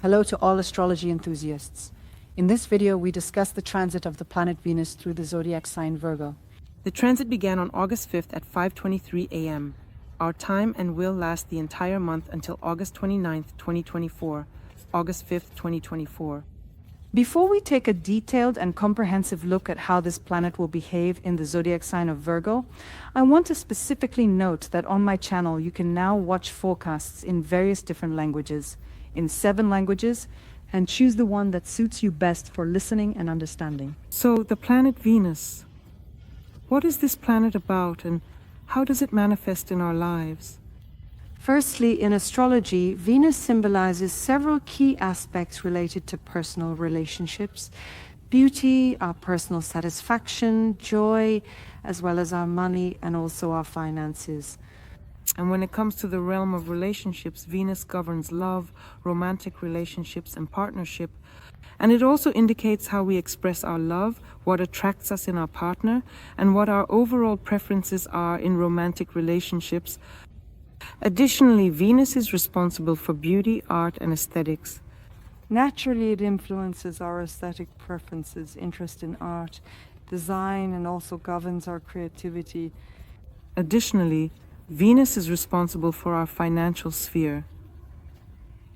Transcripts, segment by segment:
Hello to all astrology enthusiasts. In this video, we discuss the transit of the planet Venus through the zodiac sign Virgo. The transit began on August 5th at 5:23 a.m. Our time and will last the entire month until August 29th, 2024, August 5th, 2024. Before we take a detailed and comprehensive look at how this planet will behave in the zodiac sign of Virgo, I want to specifically note that on my channel you can now watch forecasts in various different languages, in 7 languages, and choose the one that suits you best for listening and understanding. So, the planet Venus. What is this planet about and how does it manifest in our lives? Firstly, in astrology, Venus symbolizes several key aspects related to personal relationships, beauty, our personal satisfaction, joy, as well as our money and also our finances. And when it comes to the realm of relationships, Venus governs love, romantic relationships, and partnership. And it also indicates how we express our love, what attracts us in our partner, and what our overall preferences are in romantic relationships. Additionally, Venus is responsible for beauty, art, and aesthetics. Naturally, it influences our aesthetic preferences, interest in art, design, and also governs our creativity. Additionally, Venus is responsible for our financial sphere.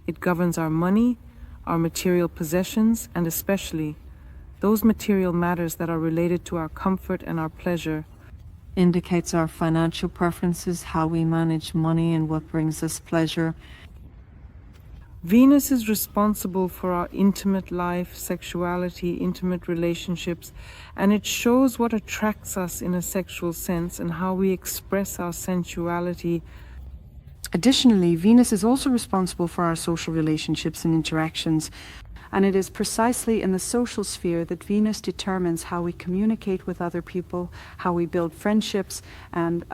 It governs our money, our material possessions, and especially those material matters that are related to our comfort and our pleasure. Indicates our financial preferences, how we manage money, and what brings us pleasure. Venus is responsible for our intimate life, sexuality, intimate relationships, and it shows what attracts us in a sexual sense and how we express our sensuality. Additionally, Venus is also responsible for our social relationships and interactions, and it is precisely in the social sphere that Venus determines how we communicate with other people, how we build friendships, and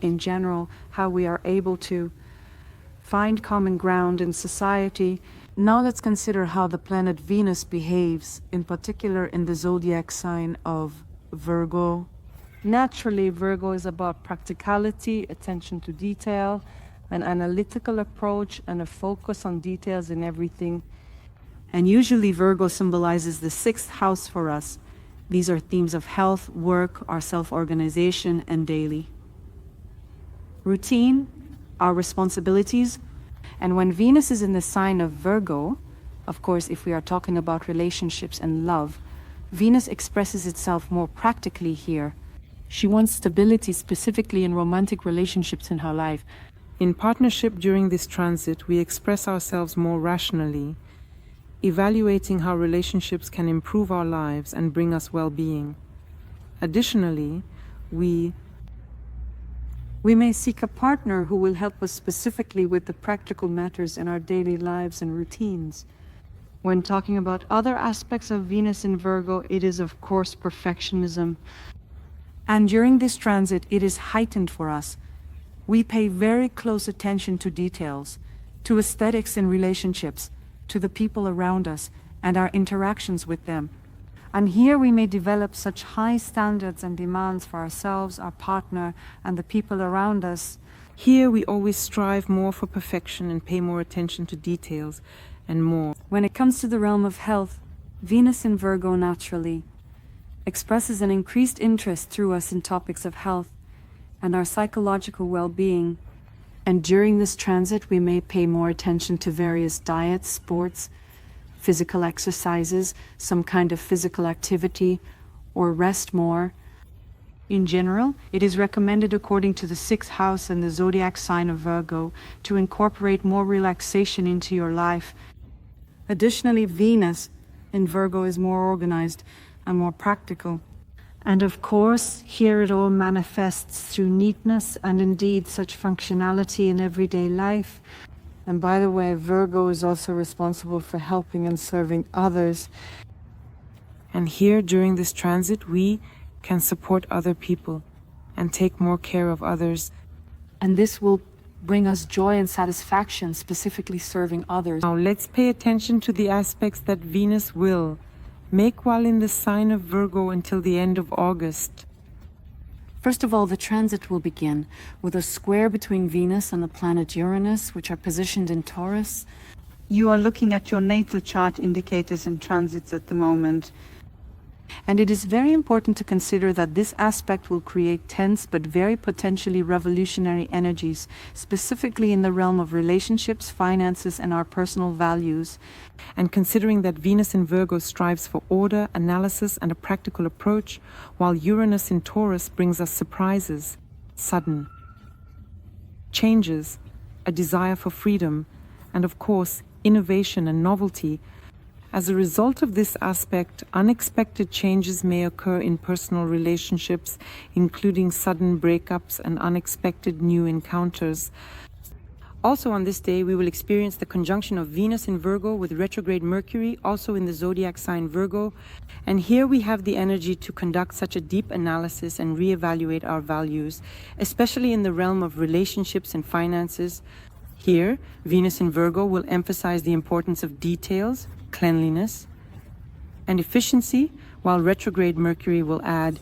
in general, how we are able to find common ground in society. Now let's consider how the planet Venus behaves, in particular in the zodiac sign of Virgo. Naturally, Virgo is about practicality, attention to detail, an analytical approach, and a focus on details in everything. And usually Virgo symbolizes the 6th house for us. These are themes of health, work, our self-organization, and daily routine, our responsibilities. And when Venus is in the sign of Virgo, of course, if we are talking about relationships and love, Venus expresses itself more practically here. She wants stability, specifically in romantic relationships in her life. In partnership during this transit, we express ourselves more rationally, evaluating how relationships can improve our lives and bring us well-being. Additionally, we may seek a partner who will help us specifically with the practical matters in our daily lives and routines. When talking about other aspects of Venus in Virgo, it is of course perfectionism. And during this transit, it is heightened for us. We pay very close attention to details, to aesthetics in relationships, to the people around us, and our interactions with them. And here we may develop such high standards and demands for ourselves, our partner, and the people around us. Here we always strive more for perfection and pay more attention to details and more. When it comes to the realm of health, Venus in Virgo naturally expresses an increased interest through us in topics of health and our psychological well-being. And during this transit, we may pay more attention to various diets, sports, physical exercises, some kind of physical activity, or rest more. In general, it is recommended according to the 6th house and the zodiac sign of Virgo to incorporate more relaxation into your life. Additionally, Venus in Virgo is more organized and more practical. And of course, here it all manifests through neatness and indeed such functionality in everyday life. And by the way, Virgo is also responsible for helping and serving others. And here during this transit, we can support other people and take more care of others. And this will bring us joy and satisfaction, specifically serving others. Now let's pay attention to the aspects that Venus will make while in the sign of Virgo until the end of August. First of all, the transit will begin with a square between Venus and the planet Uranus, which are positioned in Taurus. You are looking at your natal chart indicators and transits at the moment. And it is very important to consider that this aspect will create tense but very potentially revolutionary energies, specifically in the realm of relationships, finances, and our personal values. And considering that Venus in Virgo strives for order, analysis, and a practical approach, while Uranus in Taurus brings us surprises, sudden changes, a desire for freedom, and of course, innovation and novelty. As a result of this aspect, unexpected changes may occur in personal relationships, including sudden breakups and unexpected new encounters. Also on this day, we will experience the conjunction of Venus in Virgo with retrograde Mercury, also in the zodiac sign Virgo. And here we have the energy to conduct such a deep analysis and reevaluate our values, especially in the realm of relationships and finances. Here, Venus in Virgo will emphasize the importance of details, cleanliness, and efficiency, while retrograde Mercury will add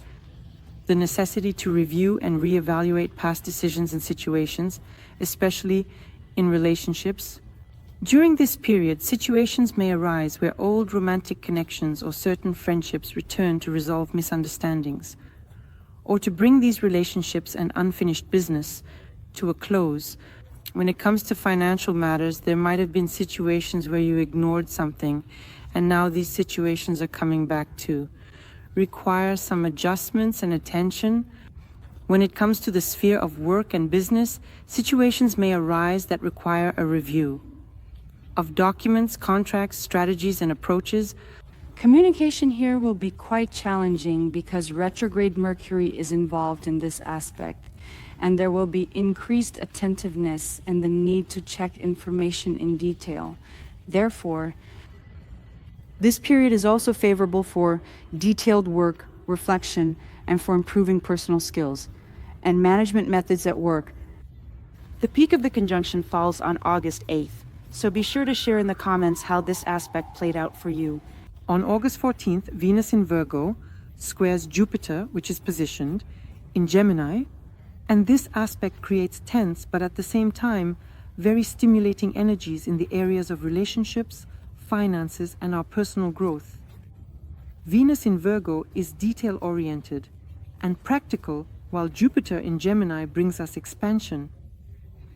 the necessity to review and reevaluate past decisions and situations, especially in relationships. During this period, situations may arise where old romantic connections or certain friendships return to resolve misunderstandings, or to bring these relationships and unfinished business to a close. When it comes to financial matters, there might have been situations where you ignored something, and now these situations are coming back to require some adjustments and attention. When it comes to the sphere of work and business, situations may arise that require a review of documents, contracts, strategies, and approaches. Communication here will be quite challenging because retrograde Mercury is involved in this aspect, and there will be increased attentiveness and the need to check information in detail. Therefore, this period is also favorable for detailed work, reflection, and for improving personal skills and management methods at work. The peak of the conjunction falls on August 8th, so be sure to share in the comments how this aspect played out for you. On August 14th, Venus in Virgo squares Jupiter, which is positioned in Gemini, and this aspect creates tense, but at the same time, very stimulating energies in the areas of relationships, finances, and our personal growth. Venus in Virgo is detail-oriented and practical, while Jupiter in Gemini brings us expansion.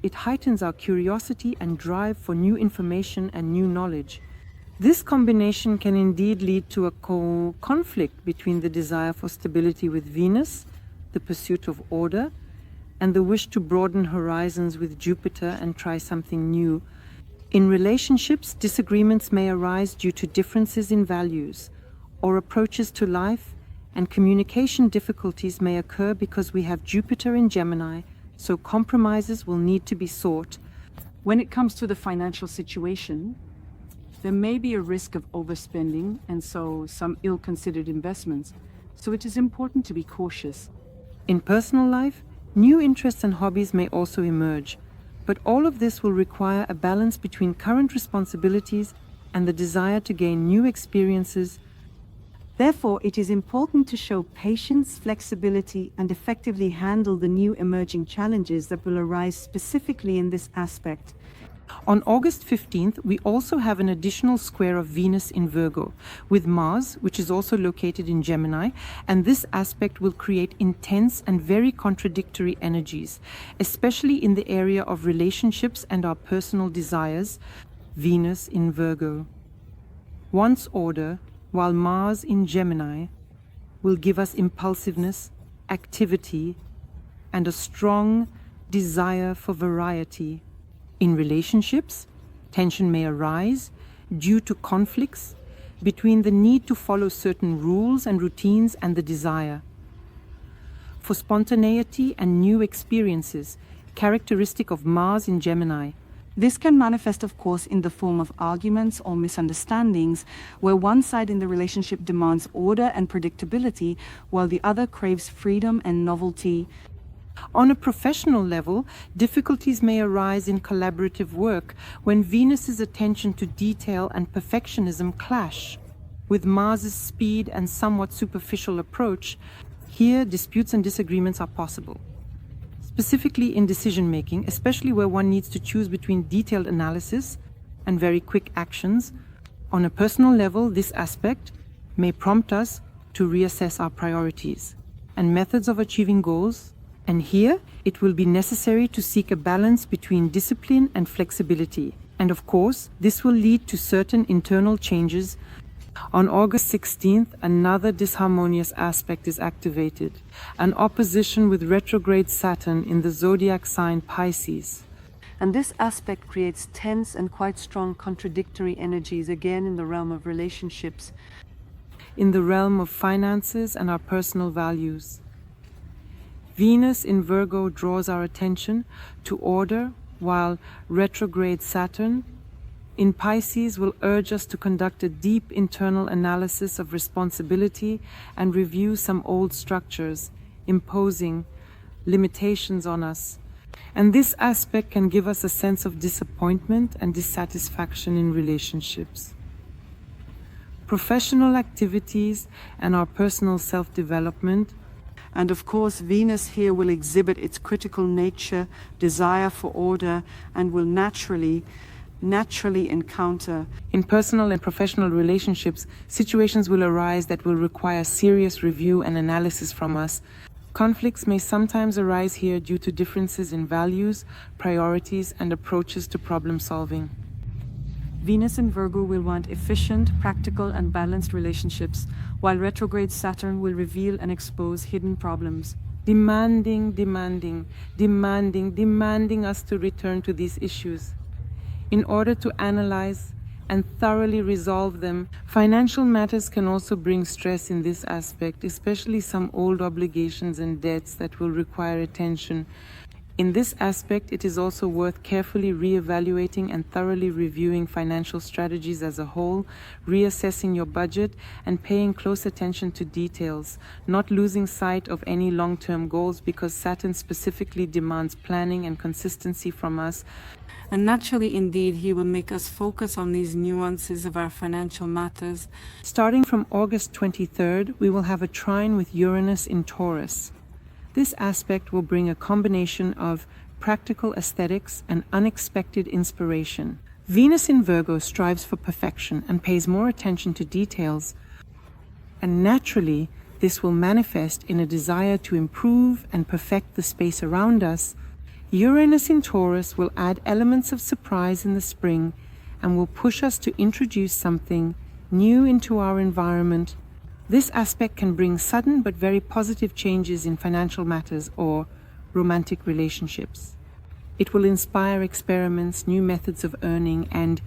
It heightens our curiosity and drive for new information and new knowledge. This combination can indeed lead to a conflict between the desire for stability with Venus, the pursuit of order, and the wish to broaden horizons with Jupiter and try something new. In relationships, disagreements may arise due to differences in values or approaches to life, and communication difficulties may occur because we have Jupiter in Gemini, so compromises will need to be sought. When it comes to the financial situation, there may be a risk of overspending and so some ill-considered investments, so it is important to be cautious. In personal life, new interests and hobbies may also emerge, but all of this will require a balance between current responsibilities and the desire to gain new experiences. Therefore, it is important to show patience, flexibility, and effectively handle the new emerging challenges that will arise specifically in this aspect. On August 15th, we also have an additional square of Venus in Virgo with Mars, which is also located in Gemini, and this aspect will create intense and very contradictory energies, especially in the area of relationships and our personal desires. Venus in Virgo wants order, while Mars in Gemini will give us impulsiveness, activity, and a strong desire for variety. In relationships, tension may arise due to conflicts between the need to follow certain rules and routines and the desire for spontaneity and new experiences, characteristic of Mars in Gemini. This can manifest, of course, in the form of arguments or misunderstandings, where one side in the relationship demands order and predictability, while the other craves freedom and novelty. On a professional level, difficulties may arise in collaborative work when Venus's attention to detail and perfectionism clash with Mars's speed and somewhat superficial approach. Here, disputes and disagreements are possible, specifically in decision-making, especially where one needs to choose between detailed analysis and very quick actions. On a personal level, this aspect may prompt us to reassess our priorities and methods of achieving goals, and here it will be necessary to seek a balance between discipline and flexibility. And of course, this will lead to certain internal changes. On August 16th, another disharmonious aspect is activated, an opposition with retrograde Saturn in the zodiac sign Pisces. And this aspect creates tense and quite strong contradictory energies again in the realm of relationships, in the realm of finances and our personal values. Venus in Virgo draws our attention to order, while retrograde Saturn in Pisces will urge us to conduct a deep internal analysis of responsibility and review some old structures, imposing limitations on us. And this aspect can give us a sense of disappointment and dissatisfaction in relationships. Professional activities and our personal self-development. And of course, Venus here will exhibit its critical nature, desire for order, and will naturally encounter. In personal and professional relationships, situations will arise that will require serious review and analysis from us. Conflicts may sometimes arise here due to differences in values, priorities, and approaches to problem solving. Venus in Virgo will want efficient, practical, and balanced relationships, while retrograde Saturn will reveal and expose hidden problems. Demanding us to return to these issues in order to analyze and thoroughly resolve them. Financial matters can also bring stress in this aspect, especially some old obligations and debts that will require attention. In this aspect, it is also worth carefully re-evaluating and thoroughly reviewing financial strategies as a whole, reassessing your budget, and paying close attention to details, not losing sight of any long-term goals, because Saturn specifically demands planning and consistency from us. And naturally, indeed, he will make us focus on these nuances of our financial matters. Starting from August 23rd, we will have a trine with Uranus in Taurus. This aspect will bring a combination of practical aesthetics and unexpected inspiration. Venus in Virgo strives for perfection and pays more attention to details, and naturally, this will manifest in a desire to improve and perfect the space around us. Uranus in Taurus will add elements of surprise in the spring and will push us to introduce something new into our environment. This aspect can bring sudden but very positive changes in financial matters or romantic relationships. It will inspire experiments, new methods of earning, and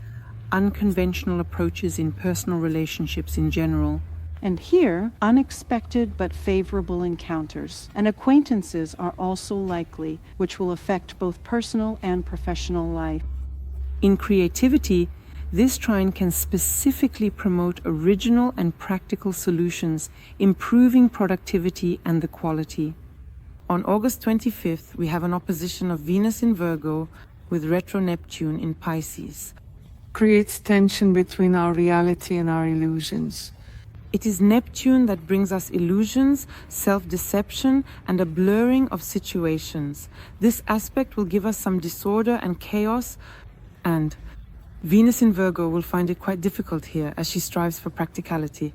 unconventional approaches in personal relationships in general. And here, unexpected but favorable encounters and acquaintances are also likely, which will affect both personal and professional life. In creativity, this trine can specifically promote original and practical solutions, improving productivity and the quality. On August 25th, we have an opposition of Venus in Virgo with retro Neptune in Pisces. Creates tension between our reality and our illusions. It is Neptune that brings us illusions, self-deception, and a blurring of situations. This aspect will give us some disorder and chaos, and Venus in Virgo will find it quite difficult here as she strives for practicality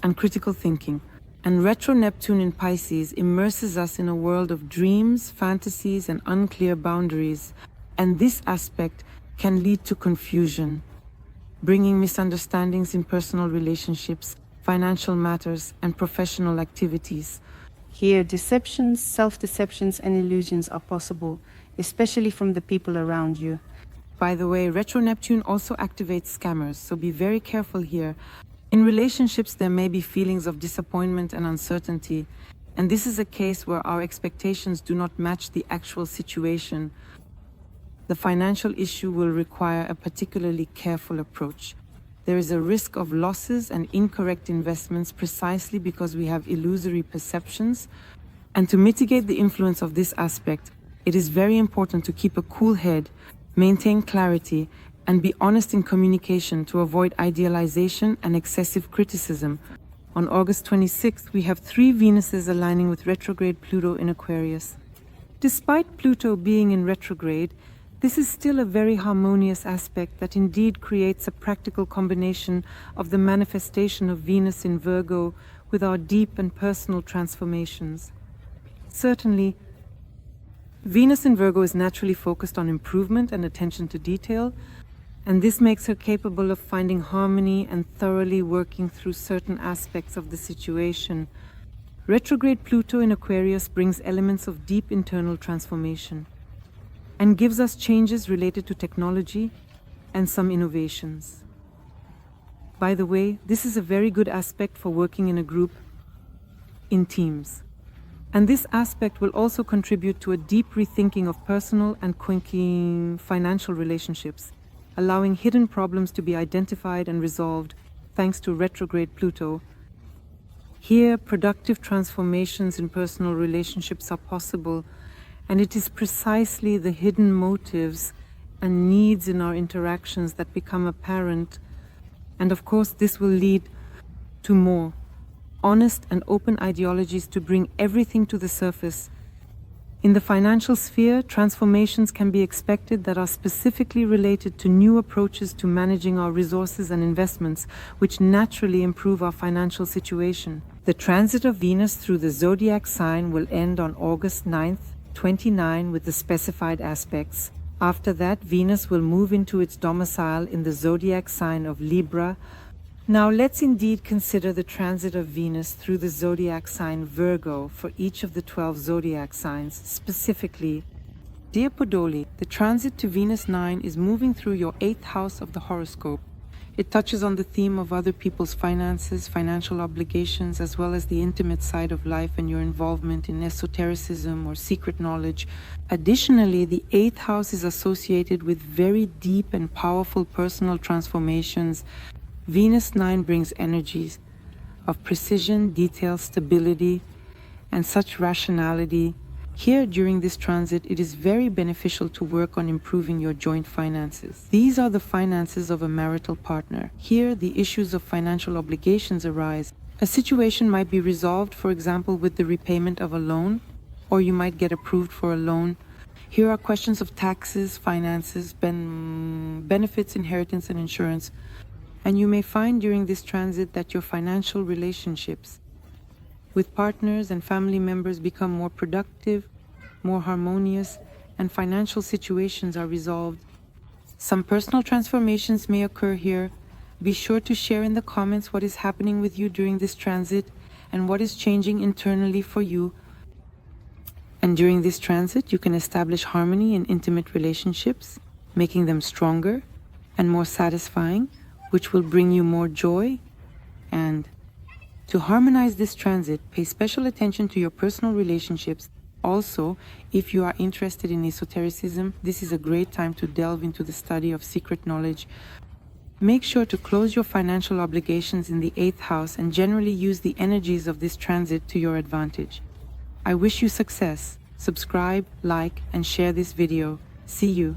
and critical thinking. And retro Neptune in Pisces immerses us in a world of dreams, fantasies, and unclear boundaries. And this aspect can lead to confusion, bringing misunderstandings in personal relationships, financial matters, and professional activities. Here, deceptions, self-deceptions, and illusions are possible, especially from the people around you. By the way, retro Neptune also activates scammers, so be very careful here. In relationships, there may be feelings of disappointment and uncertainty, and this is a case where our expectations do not match the actual situation. The financial issue will require a particularly careful approach. There is a risk of losses and incorrect investments precisely because we have illusory perceptions. And to mitigate the influence of this aspect, it is very important to keep a cool head, maintain clarity, and be honest in communication to avoid idealization and excessive criticism. On August 26th, we have 3 Venuses aligning with retrograde Pluto in Aquarius. Despite Pluto being in retrograde, This is still a very harmonious aspect that indeed creates a practical combination of the manifestation of Venus in Virgo with our deep and personal transformations. Certainly, Venus in Virgo is naturally focused on improvement and attention to detail, and this makes her capable of finding harmony and thoroughly working through certain aspects of the situation. Retrograde Pluto in Aquarius brings elements of deep internal transformation and gives us changes related to technology and some innovations. By the way, this is a very good aspect for working in a group, in teams. And this aspect will also contribute to a deep rethinking of personal and financial relationships, allowing hidden problems to be identified and resolved thanks to retrograde Pluto. Here, productive transformations in personal relationships are possible, and it is precisely the hidden motives and needs in our interactions that become apparent. And of course, this will lead to more honest and open ideologies to bring everything to the surface. In the financial sphere, transformations can be expected that are specifically related to new approaches to managing our resources and investments, which naturally improve our financial situation. The transit of Venus through the zodiac sign will end on August 9th, 29 with the specified aspects. After that, Venus will move into its domicile in the zodiac sign of Libra. Now let's indeed consider the transit of Venus through the zodiac sign Virgo for each of the 12 zodiac signs specifically. Dear Podoli, the transit to Venus 9 is moving through your 8th house of the horoscope. It touches on the theme of other people's finances, financial obligations, as well as the intimate side of life and your involvement in esotericism or secret knowledge. Additionally, the 8th house is associated with very deep and powerful personal transformations. Venus 9 brings energies of precision, detail, stability, and such rationality. Here, during this transit, it is very beneficial to work on improving your joint finances. These are the finances of a marital partner. Here, the issues of financial obligations arise. A situation might be resolved, for example, with the repayment of a loan, or you might get approved for a loan. Here are questions of taxes, finances, benefits, inheritance, and insurance. And you may find during this transit that your financial relationships with partners and family members become more productive, more harmonious, and financial situations are resolved. Some personal transformations may occur here. Be sure to share in the comments what is happening with you during this transit and what is changing internally for you. And during this transit, you can establish harmony in intimate relationships, making them stronger and more satisfying, which will bring you more joy. And to harmonize this transit, pay special attention to your personal relationships. Also, if you are interested in esotericism, this is a great time to delve into the study of secret knowledge. Make sure to close your financial obligations in the 8th house and generally use the energies of this transit to your advantage. I wish you success. Subscribe, like, and share this video. See you.